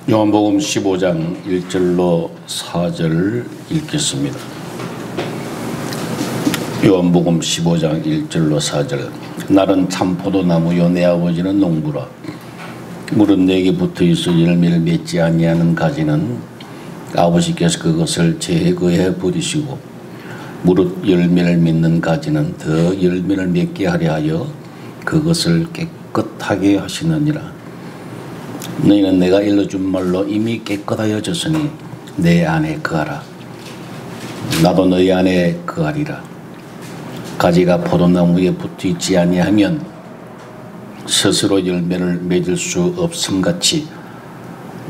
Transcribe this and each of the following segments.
요한복음 15장 1절로 4절 읽겠습니다. 요한복음 15장 1절로 4절. 나는 참 포도나무요 내 아버지는 농부라. 무릇 내게 붙어있어 열매를 맺지 아니하는 가지는 아버지께서 그것을 제거해 버리시고 무릇 열매를 맺는 가지는 더 열매를 맺게 하려 하여 그것을 깨끗하게 하시느니라. 너희는 내가 일러준 말로 이미 깨끗하여졌으니 내 안에 거하라. 나도 너희 안에 거하리라. 가지가 포도나무에 붙어있지 아니하면 스스로 열매를 맺을 수 없음같이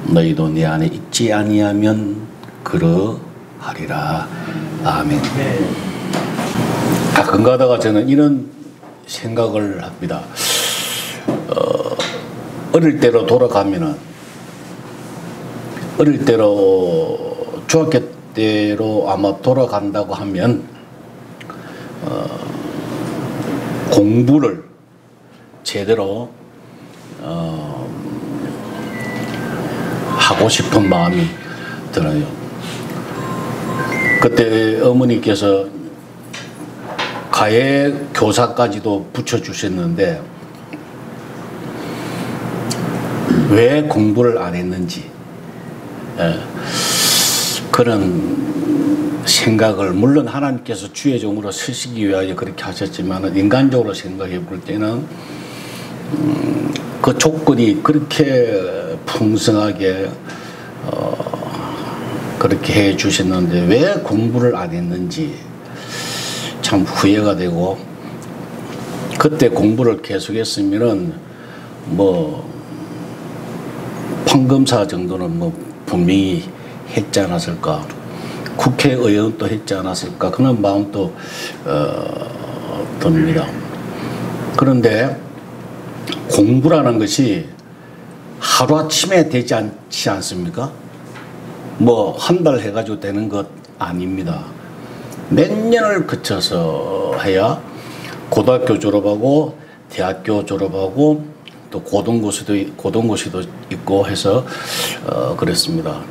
너희도 내 안에 있지 아니하면 그러하리라. 아멘. 가끔 가다가 저는 이런 생각을 합니다. 어릴 때로 돌아가면은, 어릴 때로 중학교 때로 아마 돌아간다고 하면 공부를 제대로 하고 싶은 마음이 들어요. 그때 어머니께서 가해 교사까지도 붙여주셨는데 왜 공부를 안 했는지 그런 생각을, 물론 하나님께서 주의 종으로 쓰시기 위하여 그렇게 하셨지만 인간적으로 생각해 볼 때는 그 조건이 그렇게 풍성하게 그렇게 해 주셨는데 왜 공부를 안 했는지 참 후회가 되고, 그때 공부를 계속했으면은 뭐 판검사 정도는 뭐 분명히 했지 않았을까, 국회의원도 했지 않았을까, 그런 마음도 듭니다. 그런데 공부라는 것이 하루아침에 되지 않지 않습니까? 뭐 한 달 해가지고 되는 것 아닙니다. 몇 년을 거쳐서 해야 고등학교 졸업하고 대학교 졸업하고 또 고등고시도 있고 해서 그랬습니다.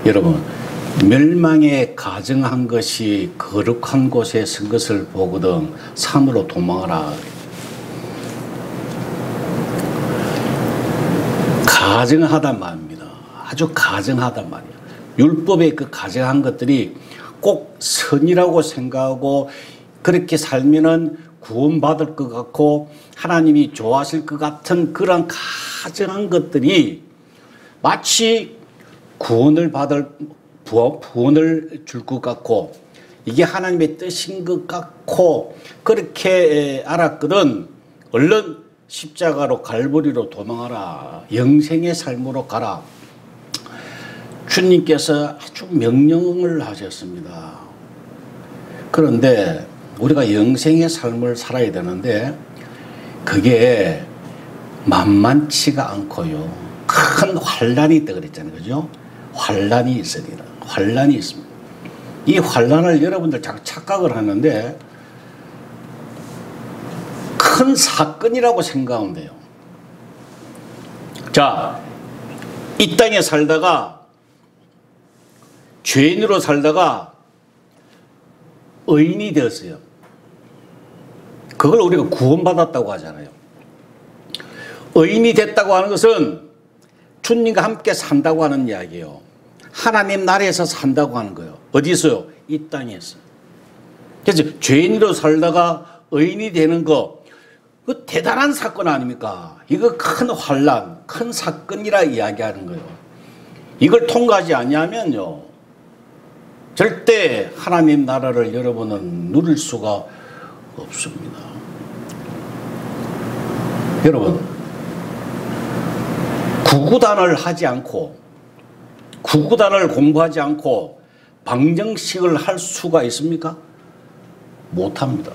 여러분, 멸망에 가증한 것이 거룩한 곳에 선 것을 보거든 산으로 도망하라. 가증하단 말입니다. 아주 가증하단 말이에요. 율법의 그 가증한 것들이 꼭 선이라고 생각하고 그렇게 살면은 구원받을 것 같고 하나님이 좋아하실 것 같은 그런 가증한 것들이 마치 구원을 줄 것 같고 이게 하나님의 뜻인 것 같고 그렇게 알았거든. 얼른 십자가로 갈보리로 도망하라. 영생의 삶으로 가라. 주님께서 아주 명령을 하셨습니다. 그런데 우리가 영생의 삶을 살아야 되는데 그게 만만치가 않고요. 큰 환란이 있다 그랬잖아요. 그죠? 환란이 있으리라. 환란이 있습니다. 이 환란을 여러분들 자꾸 착각을 하는데 큰 사건이라고 생각하면 돼요. 자, 이 땅에 살다가 죄인으로 살다가 의인이 되었어요. 그걸 우리가 구원받았다고 하잖아요. 의인이 됐다고 하는 것은 주님과 함께 산다고 하는 이야기예요. 하나님 나라에서 산다고 하는 거예요. 어디서요? 이 땅에서. 그래서 죄인으로 살다가 의인이 되는 거, 그 대단한 사건 아닙니까? 이거 큰 환란, 큰 사건이라 이야기하는 거예요. 이걸 통과하지 아니하면요, 절대 하나님 나라를 여러분은 누릴 수가 없습니다. 여러분, 구구단을 하지 않고 구구단을 공부하지 않고 방정식을 할 수가 있습니까? 못합니다.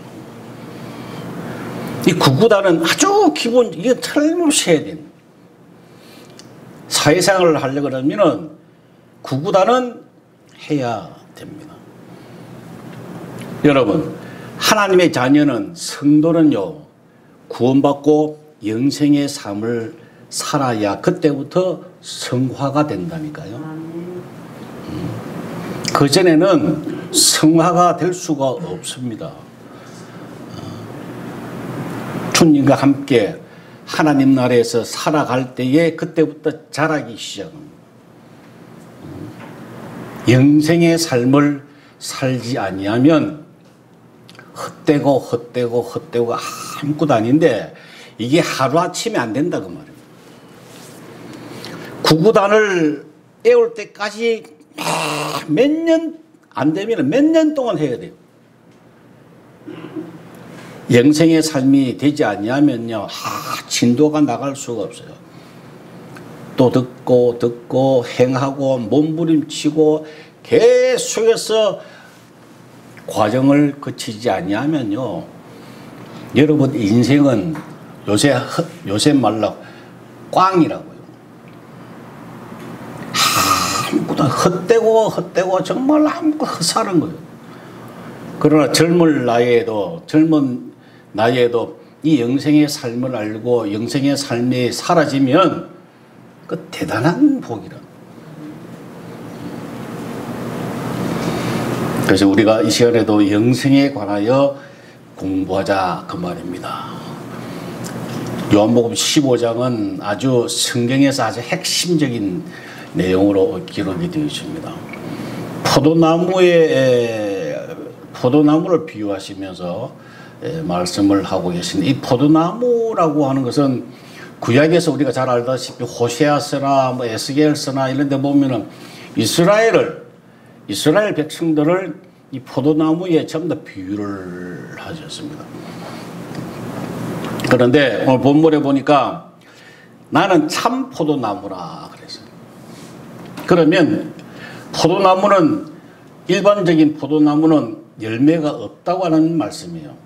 이 구구단은 아주 기본, 이게 틀림없이 해야 됩니다. 사회생활을 하려고 그러면은 구구단은 해야 됩니다. 여러분, 하나님의 자녀는, 성도는요, 구원받고 영생의 삶을 살아야 그때부터 성화가 된다니까요. 그전에는 성화가 될 수가 없습니다. 주님과 함께 하나님 나라에서 살아갈 때에 그때부터 자라기 시작합니다. 영생의 삶을 살지 아니하면 헛되고 아무것도 아닌데 이게 하루아침에 안 된다 그 말이에요. 구구단을 애울 때까지 몇 년 안 되면 몇 년 동안 해야 돼요. 영생의 삶이 되지 아니하면요, 진도가 나갈 수가 없어요. 또 듣고 행하고 몸부림치고 계속해서 과정을 거치지 아니하면요, 여러분 인생은 요새 말로 꽝이라고요. 아무것도 헛되고 정말 아무것도 헛사는 거예요. 그러나 젊은 나이에도 이 영생의 삶을 알고 영생의 삶이 사라지면 그 대단한 복이라. 그래서 우리가 이 시간에도 영생에 관하여 공부하자 그 말입니다. 요한복음 15장은 아주 성경에서 아주 핵심적인 내용으로 기록이 되어 있습니다. 포도나무를 비유하시면서 말씀을 하고 계신데, 이 포도나무라고 하는 것은 구약에서 우리가 잘 알다시피 호세아서나 에스겔서나 이런 데 보면은 이스라엘 백성들을 이 포도나무에 전부 다 비유를 하셨습니다. 그런데 오늘 본문에 보니까 나는 참 포도나무라 그랬어요. 그러면 일반적인 포도나무는 열매가 없다고 하는 말씀이에요.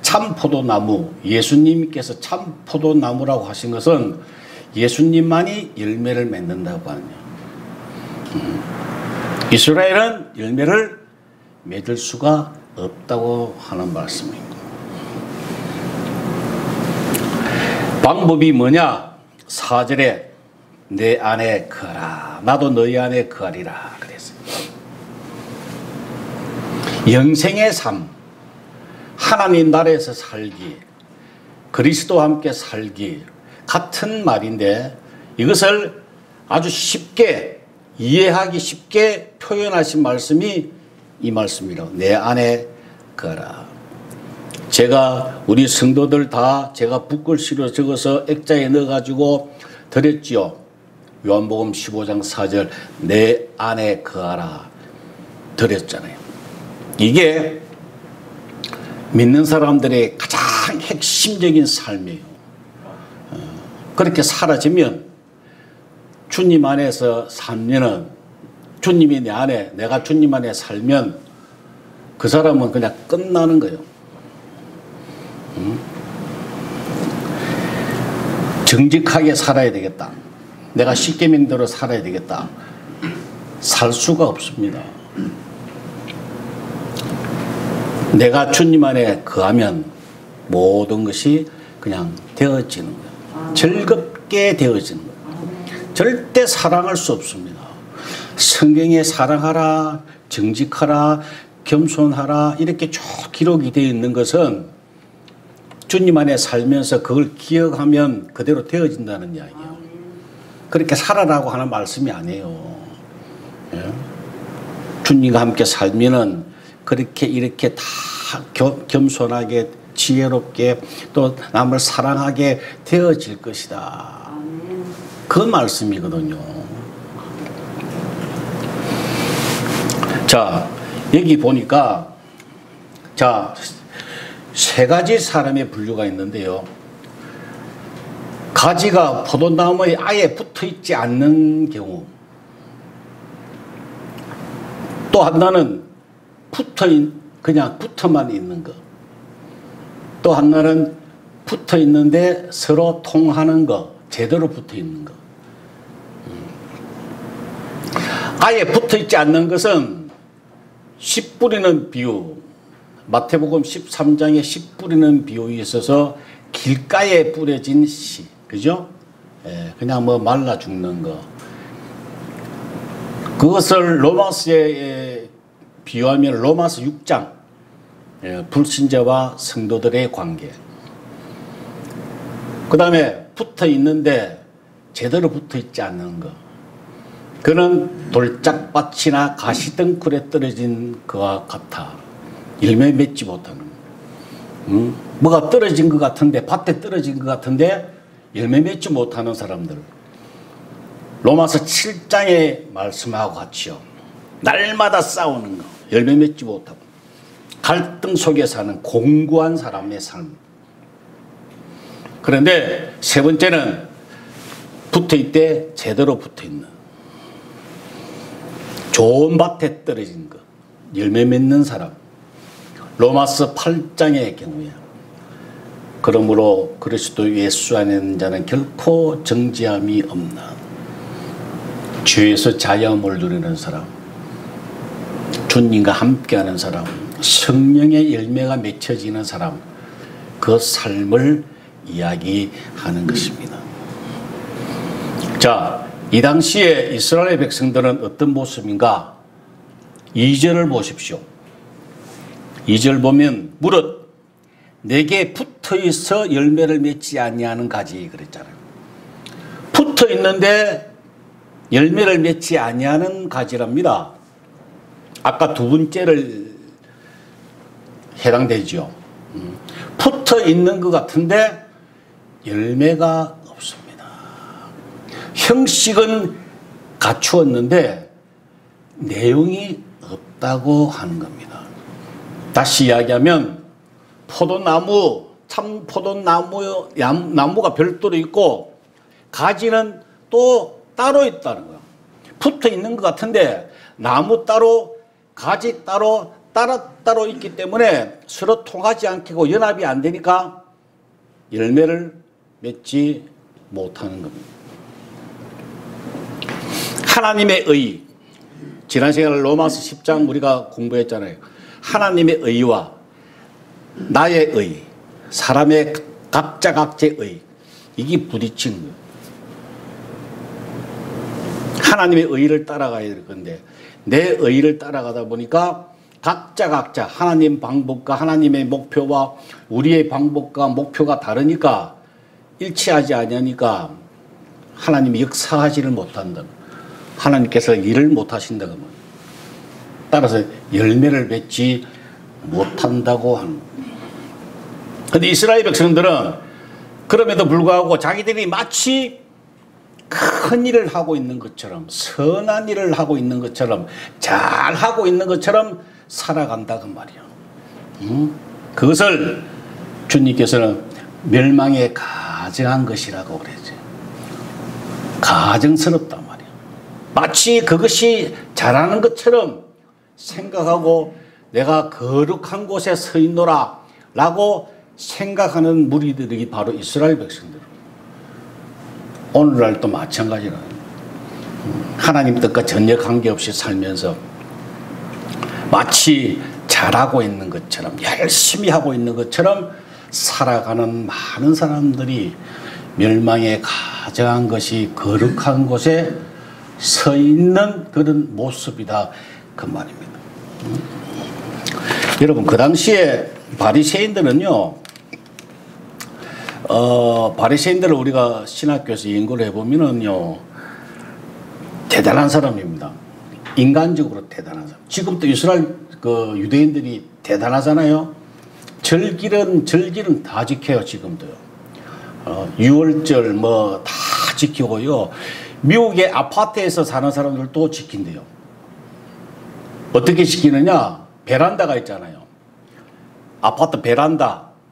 참 포도나무, 예수님께서 참 포도나무라고 하신 것은 예수님만이 열매를 맺는다고 하네요. 이스라엘은 열매를 맺을 수가 없다고 하는 말씀입니다. 방법이 뭐냐? 4절에 내 안에 거하라, 나도 너희 안에 거하리라 그랬어요. 영생의 삶, 하나님 나라에서 살기, 그리스도와 함께 살기 같은 말인데, 이것을 아주 쉽게 이해하기 쉽게 표현하신 말씀이 이 말씀이라고. 내 안에 거하라. 제가 우리 성도들 다 제가 붓글씨로 적어서 액자에 넣어가지고 드렸지요. 요한복음 15장 4절 내 안에 거하라 드렸잖아요. 이게 믿는 사람들의 가장 핵심적인 삶이에요. 그렇게 사라지면, 주님 안에서 살면은, 주님이 내 안에, 내가 주님 안에 살면 그 사람은 그냥 끝나는 거예요. 정직하게 살아야 되겠다, 내가 십계명대로 살아야 되겠다, 살 수가 없습니다. 내가 주님 안에 거하면 모든 것이 그냥 되어지는 거예요. 즐겁게 되어지는 거예요. 절대 사랑할 수 없습니다. 성경에 사랑하라, 정직하라, 겸손하라 이렇게 쭉 기록이 되어 있는 것은 주님 안에 살면서 그걸 기억하면 그대로 되어진다는 이야기예요. 그렇게 살아라고 하는 말씀이 아니에요. 예? 주님과 함께 살면은 그렇게 이렇게 다 겸손하게 지혜롭게 또 남을 사랑하게 되어질 것이다. 그 말씀이거든요. 자, 여기 보니까 세 가지 사람의 분류가 있는데요. 가지가 포도나무에 아예 붙어 있지 않는 경우, 또 하나는 그냥 붙어만 있는 것, 또 하나는 붙어 있는데 서로 통하는 것, 제대로 붙어 있는 것. 아예 붙어 있지 않는 것은 씨 뿌리는 비유, 마태복음 13장에 씨 뿌리는 비유에 있어서 길가에 뿌려진 씨, 그죠? 그냥 뭐 말라 죽는 거. 그것을 로마서에 비유하면 로마서 6장 불신자와 성도들의 관계. 그 다음에 붙어 있는데 제대로 붙어 있지 않는 거. 그는 돌짝밭이나 가시덩굴에 떨어진 그와 같아. 열매 맺지 못하는 거. 뭐가 떨어진 것 같은데, 밭에 떨어진 것 같은데 열매 맺지 못하는 사람들. 로마서 7장의 말씀하고 같이요. 날마다 싸우는 거. 열매 맺지 못하고. 갈등 속에 사는 공고한 사람의 삶. 그런데 세 번째는 붙어있대 제대로 붙어있는. 좋은 밭에 떨어진 것. 열매 맺는 사람. 로마서 8장의 경우에 그러므로 그리스도 예수 안에 있는 자는 결코 정죄함이 없나. 죄에서 자유함을 누리는 사람, 주님과 함께하는 사람, 성령의 열매가 맺혀지는 사람, 그 삶을 이야기하는 것입니다. 자, 이 당시에 이스라엘 백성들은 어떤 모습인가? 2절을 보십시오. 2절 보면 무릇 내게 붙어있어 열매를 맺지 아니하는 가지 그랬잖아요. 붙어있는데 열매를 맺지 아니하는 가지랍니다. 아까 두 번째를 해당되죠. 붙어있는 것 같은데 열매가 없습니다. 형식은 갖추었는데 내용이 없다고 하는 겁니다. 다시 이야기하면 포도나무, 참 포도나무가 별도로 있고 가지는 또 따로 있다는 거예요. 붙어 있는 것 같은데 나무 따로, 가지 따로, 따로 있기 때문에 서로 통하지 않고 연합이 안 되니까 열매를 맺지 못하는 겁니다. 하나님의 의, 지난 시간에 로마서 10장 우리가 공부했잖아요. 하나님의 의와 나의 의, 사람의 각자 각자의 의, 이게 부딪히는 거예요. 하나님의 의를 따라가야 될 건데 내 의를 따라가다 보니까 각자 하나님 방법과 하나님의 목표와 우리의 방법과 목표가 다르니까 일치하지 않으니까 하나님이 역사하지를 못한다. 하나님께서 일을 못하신다 그러면 따라서 열매를 맺지 못한다고 하는 거예요. 그런데 이스라엘 백성들은 그럼에도 불구하고 자기들이 마치 큰 일을 하고 있는 것처럼 선한 일을 하고 있는 것처럼 잘 하고 있는 것처럼 살아간다 그 말이야. 그것을 주님께서는 멸망에 가증한 것이라고 그랬죠. 가증스럽단 말이야. 마치 그것이 잘하는 것처럼 생각하고 내가 거룩한 곳에 서 있노라 라고 생각하는 무리들이 바로 이스라엘 백성들. 오늘날도 마찬가지라. 하나님 뜻과 전혀 관계없이 살면서 마치 잘하고 있는 것처럼 열심히 하고 있는 것처럼 살아가는 많은 사람들이 멸망에 가증한 것이 거룩한 곳에 서 있는 그런 모습이다 그 말입니다. 여러분 그 당시에 바리새인들은요, 바리새인들을 우리가 신학교에서 연구를 해보면은요, 대단한 사람입니다. 인간적으로 대단한 사람. 지금도 이스라엘 그 유대인들이 대단하잖아요. 절기는 다 지켜요, 지금도요. 6월절 뭐 다 지키고요. 미국의 아파트에서 사는 사람들도 지킨대요. 어떻게 지키느냐? 베란다가 있잖아요. 아파트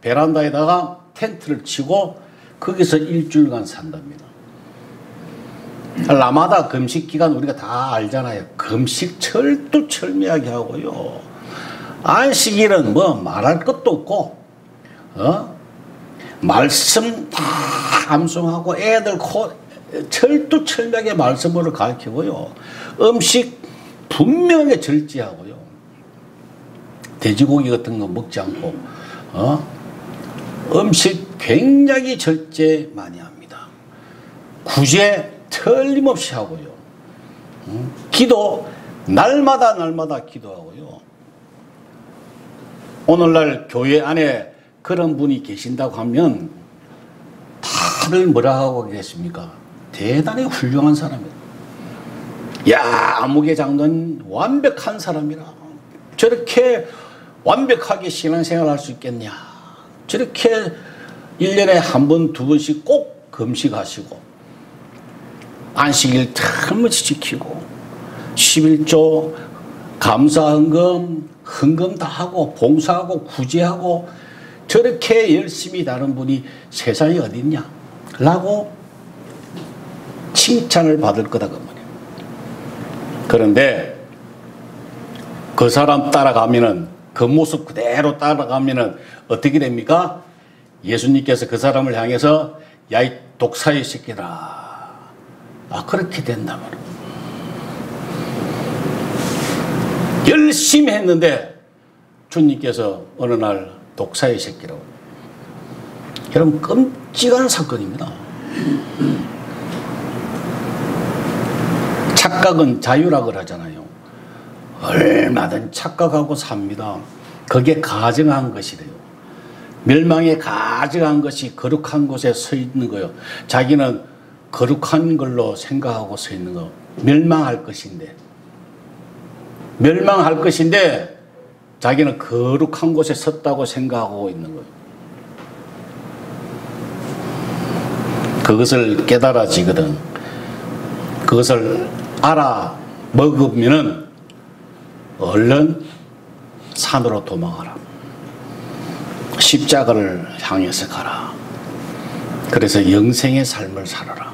베란다에다가 텐트를 치고 거기서 일주일간 산답니다. 라마다 금식 기간 우리가 다 알잖아요. 금식 철두철미하게 하고요. 안식일은 뭐 말할 것도 없고, 말씀 다 암송하고 애들 철두철미하게 말씀으로 가르치고요. 음식 분명하게 절제하고요. 돼지고기 같은 거 먹지 않고, 음식 굉장히 절제 많이 합니다. 구제 틀림없이 하고요. 기도 날마다 기도하고요. 오늘날 교회 안에 그런 분이 계신다고 하면 다들 뭐라 하고 계십니까? 대단히 훌륭한 사람이다. 야, 아무개 장로는 완벽한 사람이라. 저렇게 완벽하게 신앙생활 할 수 있겠냐. 저렇게 1년에 한 번, 두 번씩 꼭 금식하시고 안식일 틀림없이 지키고 11조 헌금 다 하고 봉사하고 구제하고 저렇게 열심히 다른 분이 세상에 어딨냐 라고 칭찬을 받을 거다 그 말이에요. 그런데 그 사람 따라가면은, 그 모습 그대로 따라가면은 어떻게 됩니까? 예수님께서 그 사람을 향해서 야, 이 독사의 새끼라. 그렇게 된단 말이에요. 열심히 했는데 주님께서 어느 날 독사의 새끼라고. 여러분, 끔찍한 사건입니다. 착각은 자유라고 하잖아요. 얼마든 착각하고 삽니다. 그게 가증한 것이래요. 멸망에 가증한 것이 거룩한 곳에 서 있는 거예요. 자기는 거룩한 걸로 생각하고 서 있는 거. 멸망할 것인데 자기는 거룩한 곳에 섰다고 생각하고 있는 거예요. 그것을 깨달아지거든. 그것을 알아 먹으면은 얼른 산으로 도망가라. 십자가를 향해서 가라. 그래서 영생의 삶을 살아라.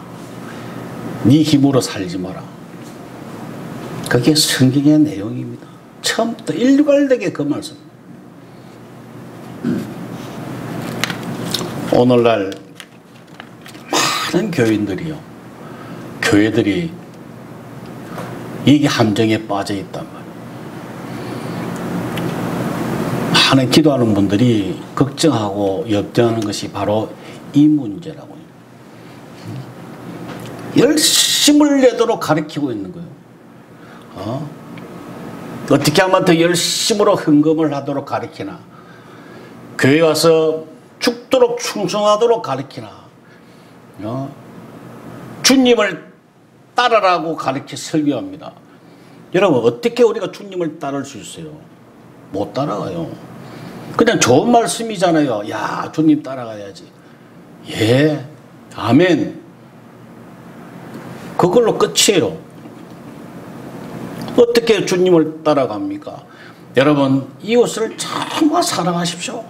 네 힘으로 살지 마라. 그게 성경의 내용입니다. 처음부터 일괄되게 그 말씀. 오늘날 많은 교회들이 이게 함정에 빠져 있단 말이에요. 많은 기도하는 분들이 걱정하고 염려하는 것이 바로 이 문제라고요. 열심을 내도록 가르치고 있는 거예요. 어떻게 하면 더 열심으로 헌금을 하도록 가르치나, 교회 와서 죽도록 충성하도록 가르치나, 주님을 따르라고 가르쳐 설교합니다. 여러분, 어떻게 우리가 주님을 따를 수 있어요? 못 따라가요. 그냥 좋은 말씀이잖아요. 야, 주님 따라가야지. 예, 아멘. 그걸로 끝이에요. 어떻게 주님을 따라갑니까? 여러분, 이웃을 정말 사랑하십시오.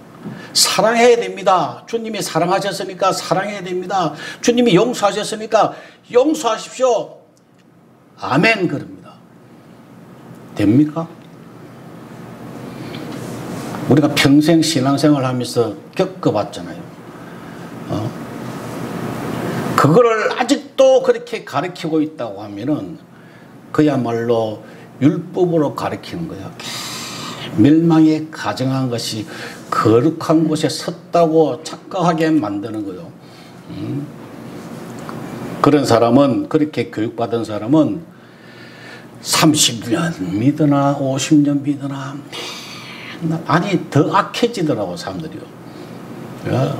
사랑해야 됩니다. 주님이 사랑하셨으니까 사랑해야 됩니다. 주님이 용서하셨으니까 용서하십시오. 아멘. 그럽니다. 됩니까? 우리가 평생 신앙생활 하면서 겪어봤잖아요. 그거를 아직도 그렇게 가르치고 있다고 하면은 그야말로 율법으로 가르치는 거야. 멸망에 가증한 것이 거룩한 곳에 섰다고 착각하게 만드는 거예요. 그런 사람은, 그렇게 교육받은 사람은 30년 믿으나 50년 믿으나 아니 더 악해지더라고 사람들이요.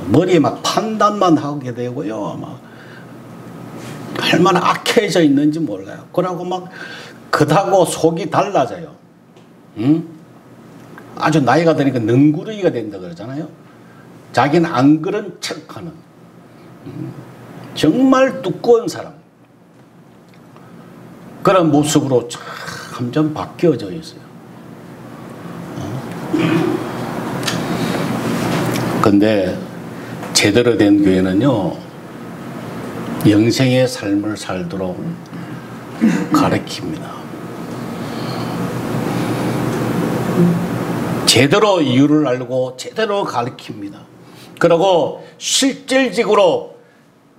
머리에 막 판단만 하게 되고요. 막 얼마나 악해져 있는지 몰라요. 그러고 막 겉하고 속이 달라져요. 아주 나이가 드니까 능구렁이가 된다 그러잖아요. 자기는 안 그런 척하는 정말 두꺼운 사람, 그런 모습으로 점점 바뀌어져 있어요. 근데 제대로 된 교회는요, 영생의 삶을 살도록 가르칩니다. 제대로 이유를 알고 제대로 가르칩니다. 그리고 실질적으로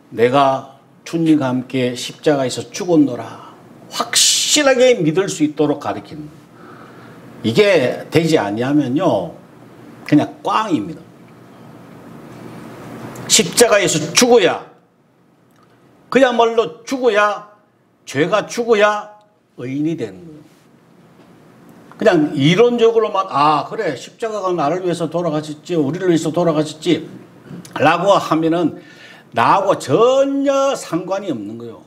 내가 주님과 함께 십자가에서 죽었노라 확실하게 믿을 수 있도록 가르칩니다. 이게 되지 아니하면요, 그냥 꽝입니다. 십자가에서 죽어야 그야말로 죽어야, 죄가 죽어야 의인이 되는 거예요. 그냥 이론적으로만, 아, 그래, 십자가가 나를 위해서 돌아가셨지, 우리를 위해서 돌아가셨지, 라고 하면은 나하고 전혀 상관이 없는 거예요.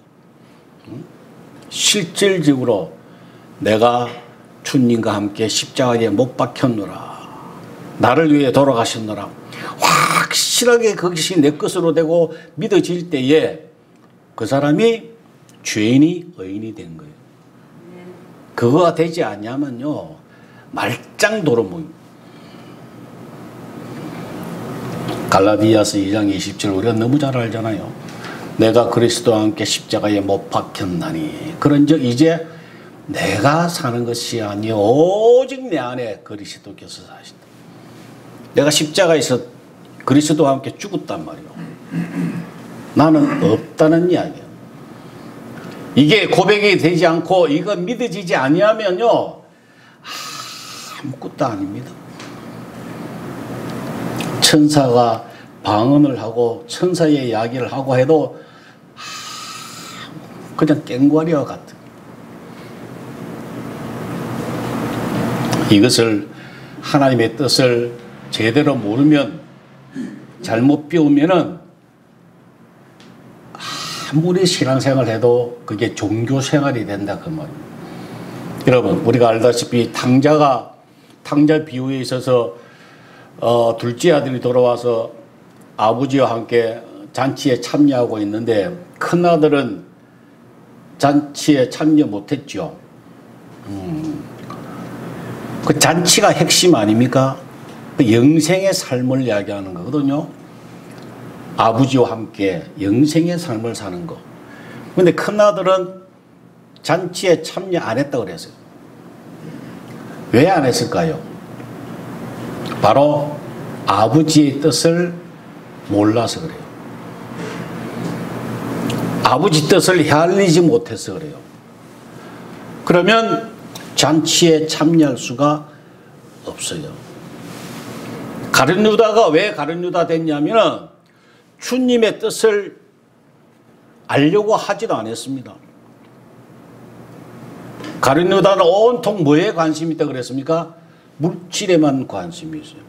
실질적으로 내가 주님과 함께 십자가에 못 박혔노라, 나를 위해 돌아가셨노라, 확실하게 그것이 내 것으로 되고 믿어질 때에 그 사람이 죄인이 의인이 된 거예요. 그거가 되지 않냐면요, 말짱도루묵. 갈라디아서 2장 27 우리가 너무 잘 알잖아요. 내가 그리스도와 함께 십자가에 못 박혔나니 그런즉 이제 내가 사는 것이 아니요 오직 내 안에 그리스도께서 사신다. 내가 십자가에서 그리스도와 함께 죽었단 말이에요. 나는 없다는 이야기예요. 이게 고백이 되지 않고 이거 믿어지지 아니하면요, 아무것도 아닙니다. 천사가 방언을 하고 천사의 이야기를 하고 해도 그냥 깽과리와 같은. 이것을 하나님의 뜻을 제대로 모르면, 잘못 배우면은 아무리 신앙생활을 해도 그게 종교생활이 된다 그 말이에요. 여러분, 우리가 알다시피 탕자 비유에 있어서 둘째 아들이 돌아와서 아버지와 함께 잔치에 참여하고 있는데 큰 아들은 잔치에 참여 못했죠. 그 잔치가 핵심 아닙니까? 그 영생의 삶을 이야기하는 거거든요. 아버지와 함께 영생의 삶을 사는 거. 근데 큰 아들은 잔치에 참여 안 했다고 그랬어요. 왜 안 했을까요? 바로 아버지의 뜻을 몰라서 그래요. 아버지 뜻을 헤아리지 못해서 그래요. 그러면 잔치에 참여할 수가 없어요. 가룟 유다가 왜 가룟 유다 됐냐면 주님의 뜻을 알려고 하지도 않았습니다. 가룟 유다는 온통 뭐에 관심이 있다 그랬습니까? 물질에만 관심이 있어요.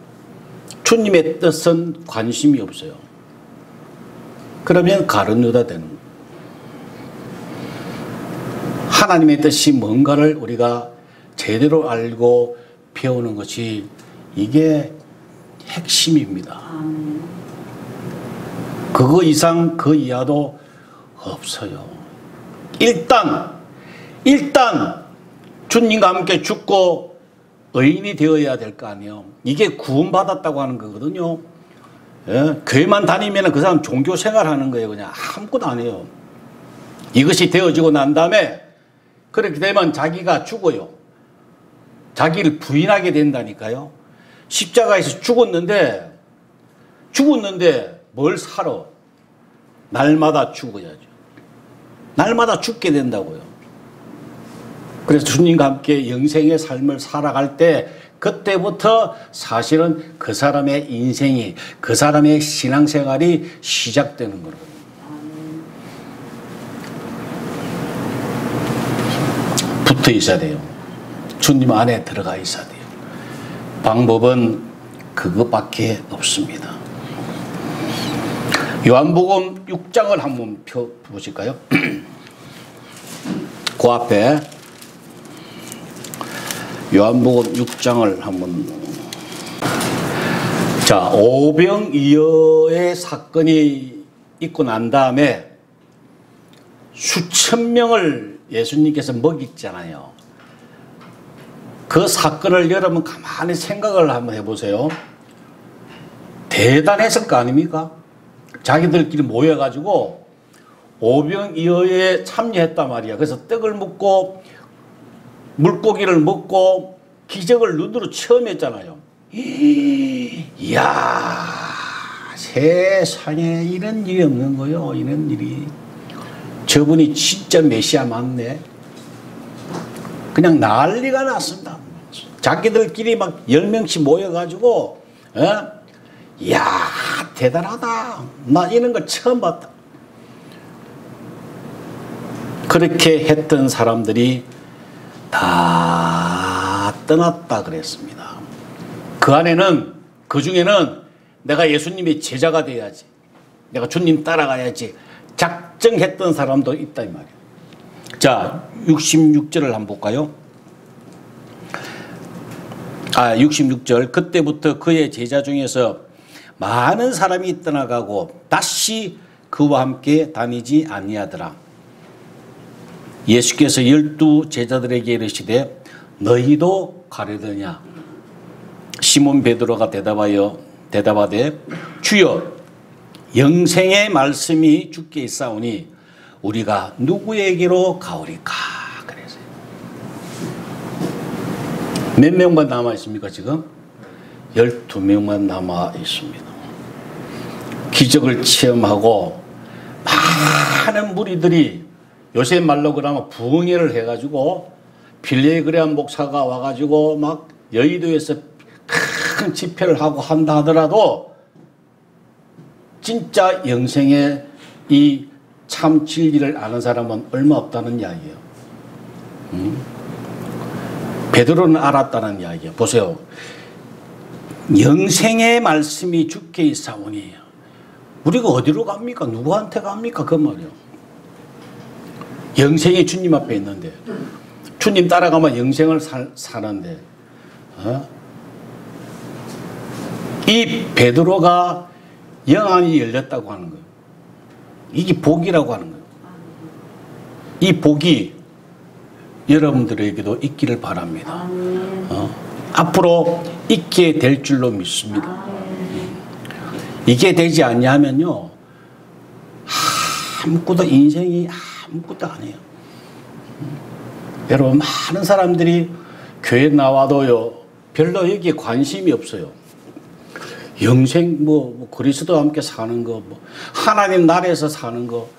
주님의 뜻은 관심이 없어요. 그러면 가룟 유다 되는 거예요. 하나님의 뜻이 뭔가를 우리가 제대로 알고 배우는 것이 이게 핵심입니다. 그거 이상 그 이하도 없어요. 일단 주님과 함께 죽고 의인이 되어야 될 거 아니에요. 이게 구원받았다고 하는 거거든요. 예? 교회만 다니면 그 사람 종교생활 하는 거예요. 그냥 아무것도 안 해요. 이것이 되어지고 난 다음에 그렇게 되면 자기가 죽어요. 자기를 부인하게 된다니까요. 십자가에서 죽었는데 뭘 살아? 날마다 죽어야죠. 날마다 죽게 된다고요. 그래서 주님과 함께 영생의 삶을 살아갈 때 그때부터 사실은 그 사람의 인생이, 그 사람의 신앙생활이 시작되는 거거든요. 붙어 있어야 돼요. 주님 안에 들어가 있어야 돼요. 방법은 그것밖에 없습니다. 요한복음 6장을 한번 펴보실까요? 그 앞에 요한복음 6장을 한번. 자, 오병이어의 사건이 있고 난 다음에 수천 명을 예수님께서 먹이잖아요. 그 사건을 여러분 가만히 생각을 한번 해보세요. 대단했을 거 아닙니까? 자기들끼리 모여가지고 오병이어에 참여했단 말이야. 그래서 떡을 먹고 물고기를 먹고 기적을 눈으로 체험했잖아요. 이야, 세상에 이런 일이 없는 거요. 이런 일이. 저분이 진짜 메시아 맞네. 그냥 난리가 났습니다. 자기들끼리 막 10명씩 모여가지고, 이야, 대단하다. 나 이런 거 처음 봤다. 그렇게 했던 사람들이 다 떠났다 그랬습니다. 그 안에는, 그 중에는 내가 예수님의 제자가 돼야지, 내가 주님 따라가야지 작정했던 사람도 있다 이 말이에요. 자, 66절을 한번 볼까요? 66절. 그때부터 그의 제자 중에서 많은 사람이 떠나가고 다시 그와 함께 다니지 아니하더라. 예수께서 12 제자들에게 이르시되 너희도 가려느냐? 시몬 베드로가 대답하되 주여, 영생의 말씀이 주께 있사오니 우리가 누구에게로 가오리까? 그래서 몇 명만 남아 있습니까 지금? 12명만 남아 있습니다. 기적을 체험하고 많은 무리들이, 요새 말로 그러면 부흥회를 해가지고 빌레그레암 목사가 와가지고 막 여의도에서 큰 집회를 하고 한다 하더라도 진짜 영생의 이 참 진리를 아는 사람은 얼마 없다는 이야기예요. 베드로는 알았다는 이야기예요. 보세요. 영생의 말씀이 주께 있사오니 우리가 어디로 갑니까? 누구한테 갑니까? 그 말이에요. 영생이 주님 앞에 있는데, 주님 따라가면 영생을 사는데, 이 베드로가 영안이 열렸다고 하는 거예요. 이게 복이라고 하는 거예요. 이 복이 여러분들에게도 있기를 바랍니다. 앞으로 있게 될 줄로 믿습니다. 이게 되지 않냐면요, 아무것도, 인생이 아무것도 아니에요. 여러분, 많은 사람들이 교회 나와도요 별로 여기에 관심이 없어요. 영생, 그리스도와 함께 사는 거, 하나님 나라에서 사는 거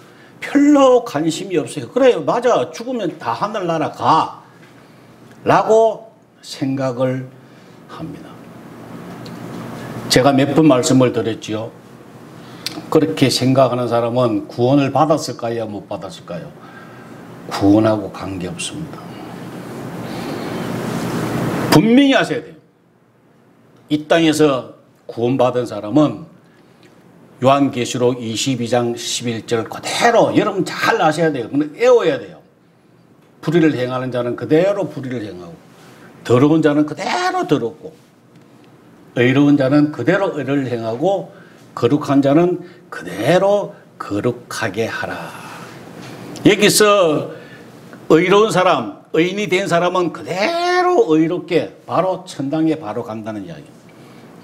별로 관심이 없어요. 그래요, 맞아, 죽으면 다 하늘나라 가 라고 생각을 합니다. 제가 몇 번 말씀을 드렸지요. 그렇게 생각하는 사람은 구원을 받았을까요? 못 받았을까요? 구원하고 관계없습니다. 분명히 아셔야 돼요. 이 땅에서 구원받은 사람은 요한계시록 22장 11절 그대로, 여러분 잘 아셔야 돼요. 애워야 돼요. 불의를 행하는 자는 그대로 불의를 행하고, 더러운 자는 그대로 더럽고, 의로운 자는 그대로 의를 행하고, 거룩한 자는 그대로 거룩하게 하라. 여기서 의로운 사람, 의인이 된 사람은 그대로 의롭게 바로 천당에 바로 간다는 이야기예요.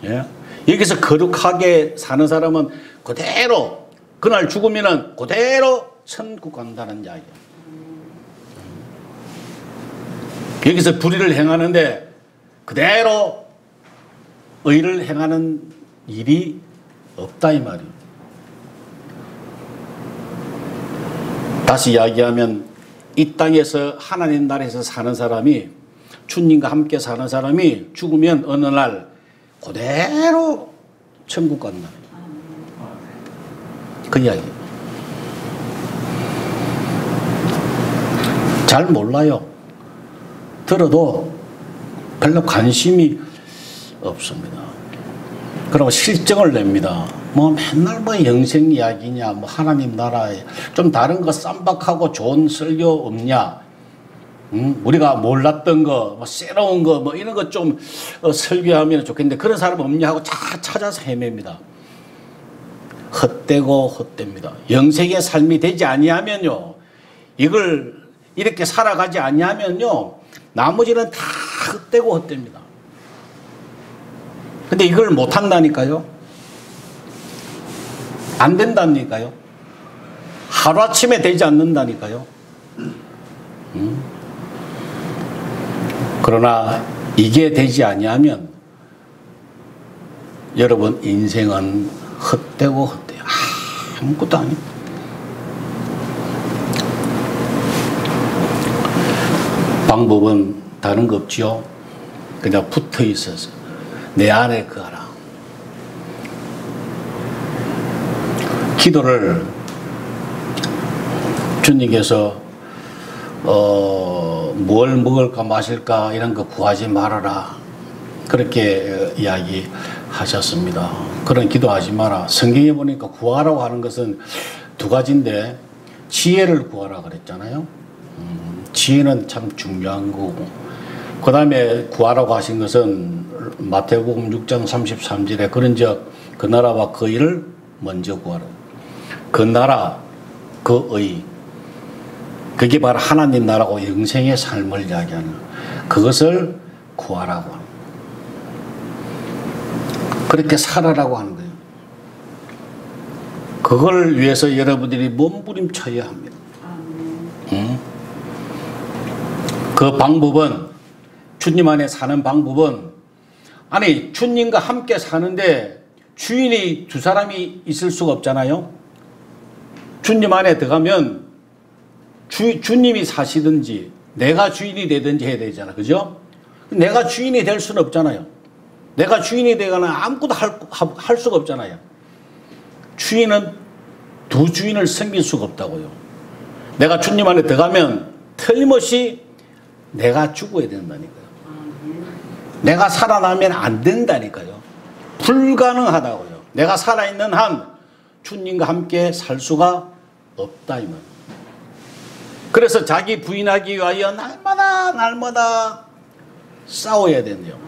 예? 여기서 거룩하게 사는 사람은 그대로 그날 죽으면 그대로 천국 간다는 이야기예요. 여기서 불의를 행하는데 그대로 의를 행하는 일이 없다 이 말이에요. 다시 이야기하면 이 땅에서 하나님 나라에서 사는 사람이, 주님과 함께 사는 사람이 죽으면 어느 날 그대로 천국 간다. 그 이야기예요. 잘 몰라요. 들어도 별로 관심이 없습니다. 그리고 실정을 냅니다. 맨날 영생 이야기냐, 하나님 나라에 좀 다른 거 쌈박하고 좋은 설교 없냐, 우리가 몰랐던 거, 새로운 거, 이런 거 좀 설교하면 좋겠는데 그런 사람 없냐 하고 찾아서 헤맵니다. 헛되고 헛됩니다. 영생의 삶이 되지 아니하면요, 이걸 이렇게 살아가지 아니하면요, 나머지는 다 헛되고 헛됩니다. 근데 이걸 못한다니까요. 안 된다니까요. 하루아침에 되지 않는다니까요. 그러나 이게 되지 아니하면 여러분 인생은 헛되고 헛돼요. 아무것도 아닙니다. 방법은 다른 거 없지요. 그냥 붙어 있어서 내 안에 거하라. 기도를 주님께서 뭘 먹을까 마실까 이런 거 구하지 말아라. 그렇게 이야기하셨습니다. 그런 기도하지 마라. 성경에 보니까 구하라고 하는 것은 두 가지인데 지혜를 구하라 그랬잖아요. 지혜는 참 중요한 거고, 그 다음에 구하라고 하신 것은 마태복음 6장 33절에 그런즉 그 나라와 그 의를 먼저 구하라. 그 나라, 그 의, 그게 바로 하나님 나라고 영생의 삶을 이야기하는, 그것을 구하라고 하는, 그렇게 살아라고 하는 거예요. 그걸 위해서 여러분들이 몸부림쳐야 합니다. 그 방법은, 주님 안에 사는 방법은, 아니 주님과 함께 사는데 주인이 두 사람이 있을 수가 없잖아요. 주님 안에 들어가면 주님이 사시든지 내가 주인이 되든지 해야 되잖아. 그죠? 내가 주인이 될 수는 없잖아요. 내가 주인이 되거나 아무것도 할 수가 없잖아요. 주인은 두 주인을 섬길 수가 없다고요. 내가 주님 안에 들어가면 틀림없이 내가 죽어야 된다니까요. 내가 살아나면 안 된다니까요. 불가능하다고요. 내가 살아있는 한 주님과 함께 살 수가 없다 이 말. 그래서 자기 부인하기 위하여 날마다 싸워야 된대요.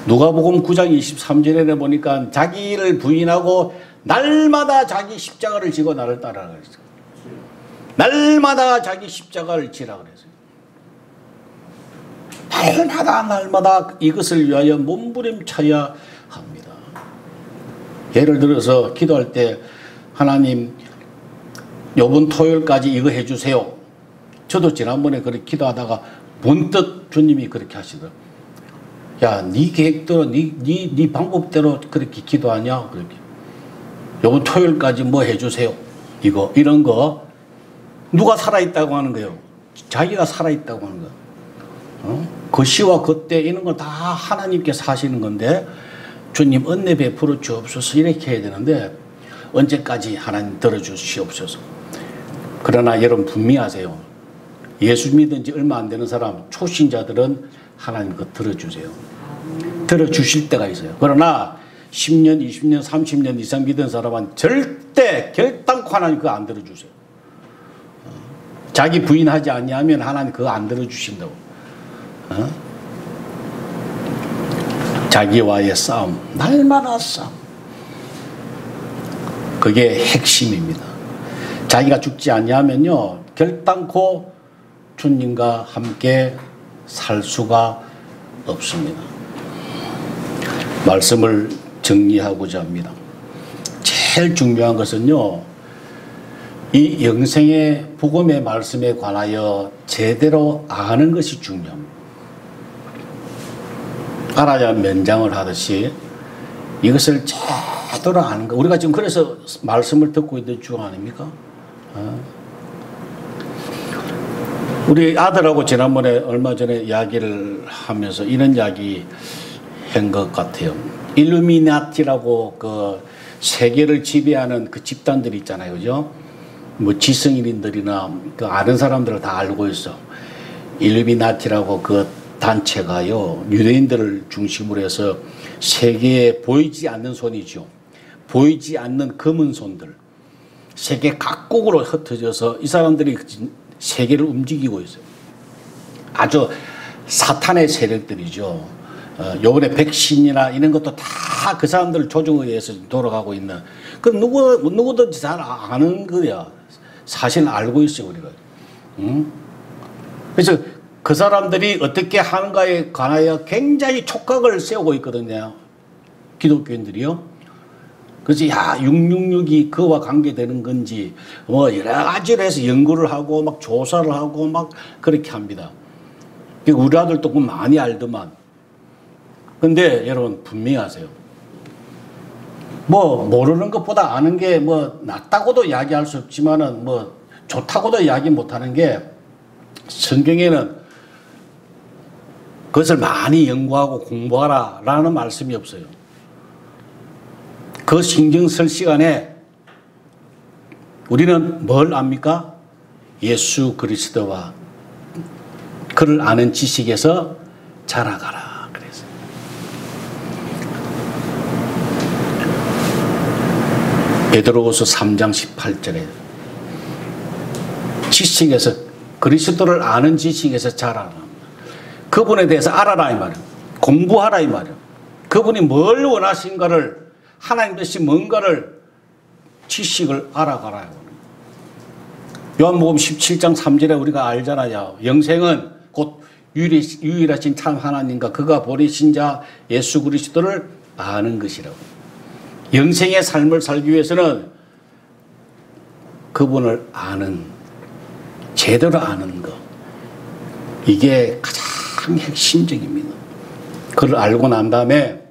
누가복음 9장 23절에 보니까 자기를 부인하고 날마다 자기 십자가를 지고 나를 따르라 그랬어요. 날마다 자기 십자가를 지라 그랬어요. 날마다 이것을 위하여 몸부림쳐야 합니다. 예를 들어서 기도할 때 하나님 이번 토요일까지 이거 해주세요. 저도 지난번에 그렇게 기도하다가 문득 주님이 그렇게 하시더라고요. 야, 네 계획대로 네 방법대로 그렇게 기도하냐? 그렇게. 이번 토요일까지 뭐 해주세요. 이런 거 누가 살아있다고 하는 거예요? 자기가 살아있다고 하는 거예요. 그 시와 그때 이런 거 다 하나님께서 하시는 건데 주님 은혜 베풀어 주옵소서 이렇게 해야 되는데 언제까지 하나님 들어주시옵소서. 그러나 여러분 분명하세요. 예수 믿은 지 얼마 안 되는 사람 초신자들은 하나님 그거 들어주세요. 들어주실 때가 있어요. 그러나 10년 20년 30년 이상 믿은 사람은 절대 결단코 하나님 그거 안 들어주세요. 자기 부인하지 아니하면 하나님 그거 안 들어주신다고. 자기와의 싸움, 날마다 싸움. 그게 핵심입니다. 자기가 죽지 아니하면요 결단코 주님과 함께 살 수가 없습니다. 말씀을 정리하고자 합니다. 제일 중요한 것은요, 이 영생의 복음의 말씀에 관하여 제대로 아는 것이 중요합니다. 알아야 면장을 하듯이 이것을 제대로 아는 거. 우리가 지금 그래서 말씀을 듣고 있는 중 아닙니까? 우리 아들하고 지난번에 얼마 전에 이야기를 하면서 이런 이야기 한 것 같아요. 일루미나티라고 그 세계를 지배하는 그 집단들 있잖아요. 그죠? 뭐 지성인들이나 그 아는 사람들을 다 알고 있어. 일루미나티라고 그 단체가요, 유대인들을 중심으로 해서 세계에 보이지 않는 손이죠. 보이지 않는 검은 손들. 세계 각국으로 흩어져서 이 사람들이 세계를 움직이고 있어요. 아주 사탄의 세력들이죠. 요번에 백신이나 이런 것도 다 그 사람들 조종에 의해서 돌아가고 있는. 그 누구든지 잘 아는 거야. 사실 알고 있어요, 우리가. 그래서 그 사람들이 어떻게 하는가에 관하여 굉장히 촉각을 세우고 있거든요. 기독교인들이요. 그래서 666이 그와 관계되는 건지 뭐 여러 가지로 해서 연구를 하고 막 조사를 하고 막 그렇게 합니다. 우리 아들도 그거 많이 알더만. 근데 여러분 분명히 아세요. 뭐 모르는 것보다 아는 게 뭐 낫다고도 이야기할 수 없지만은 뭐 좋다고도 이야기 못하는 게 성경에는 그것을 많이 연구하고 공부하라 라는 말씀이 없어요. 그 신경 쓸 시간에 우리는 뭘 압니까? 예수 그리스도와 그를 아는 지식에서 자라가라. 그래서 베드로후서 3장 18절에 지식에서 그리스도를 아는 지식에서 자라라. 그분에 대해서 알아라 이 말이에요. 공부하라 이 말이에요. 그분이 뭘 원하신가를 하나님 뜻이 뭔가를 지식을 알아가라. 요한복음 17장 3절에 우리가 알잖아요. 영생은 곧 유일하신 참 하나님과 그가 보내신 자 예수 그리스도를 아는 것이라고. 영생의 삶을 살기 위해서는 그분을 아는, 제대로 아는 것, 이게 가장 핵심적입니다. 그걸 알고 난 다음에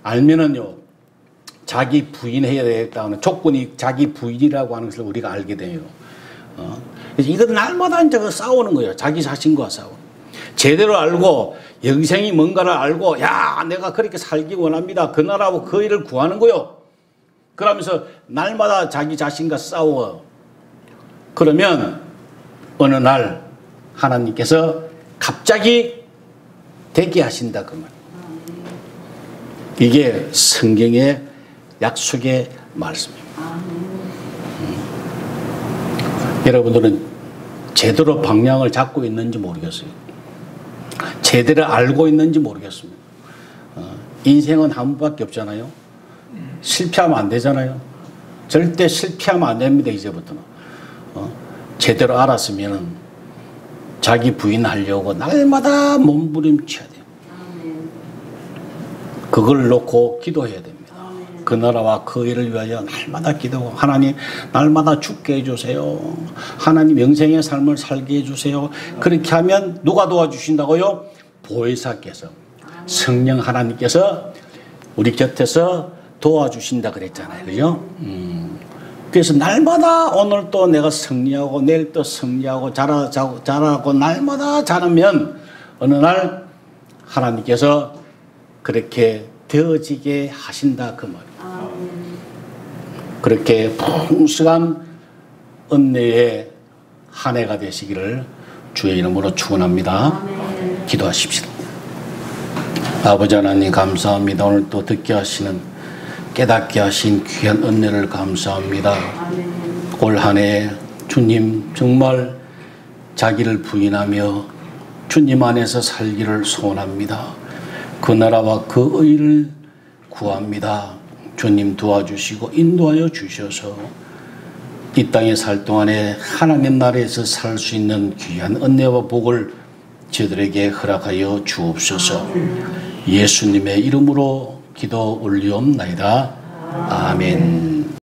알면은요, 자기 부인해야 되겠다는 조건이 자기 부인이라고 하는 것을 우리가 알게 돼요. 그래서 이건 날마다 이제 싸우는 거예요. 자기 자신과 싸우는. 제대로 알고 영생이 뭔가를 알고, 야, 내가 그렇게 살기 원합니다. 그 나라하고 그 일을 구하는 거요. 그러면서 날마다 자기 자신과 싸워요. 그러면 어느 날 하나님께서 갑자기 되게 하신다 그 말. 이게 성경의 약속의 말씀입니다. 여러분들은 제대로 방향을 잡고 있는지 모르겠어요. 제대로 알고 있는지 모르겠습니다. 인생은 한 번밖에 없잖아요. 실패하면 안 되잖아요. 절대 실패하면 안 됩니다. 이제부터는. 제대로 알았으면 자기 부인하려고 날마다 몸부림쳐야 돼요. 그걸 놓고 기도해야 됩니다. 그 나라와 그 일을 위하여 날마다 기도하고, 하나님 날마다 죽게 해주세요. 하나님 영생의 삶을 살게 해주세요. 그렇게 하면 누가 도와주신다고요? 보혜사께서, 성령 하나님께서 우리 곁에서 도와주신다 그랬잖아요. 그죠? 그래서 날마다 오늘 또 내가 승리하고 내일 또 승리하고 잘하고 날마다 잘하면 어느 날 하나님께서 그렇게 되어지게 하신다 그 말이에요. 그렇게 풍성한 은혜의 한 해가 되시기를 주의 이름으로 축원합니다. 기도하십시다. 아버지 하나님 감사합니다. 오늘 또 듣게 하시는, 깨닫게 하신 귀한 은혜를 감사합니다. 올 한 해 주님 정말 자기를 부인하며 주님 안에서 살기를 소원합니다. 그 나라와 그 의를 구합니다. 주님 도와주시고 인도하여 주셔서 이 땅에 살 동안에 하나님 나라에서 살 수 있는 귀한 은혜와 복을 저들에게 허락하여 주옵소서. 예수님의 이름으로 기도 올리옵나이다. 아멘.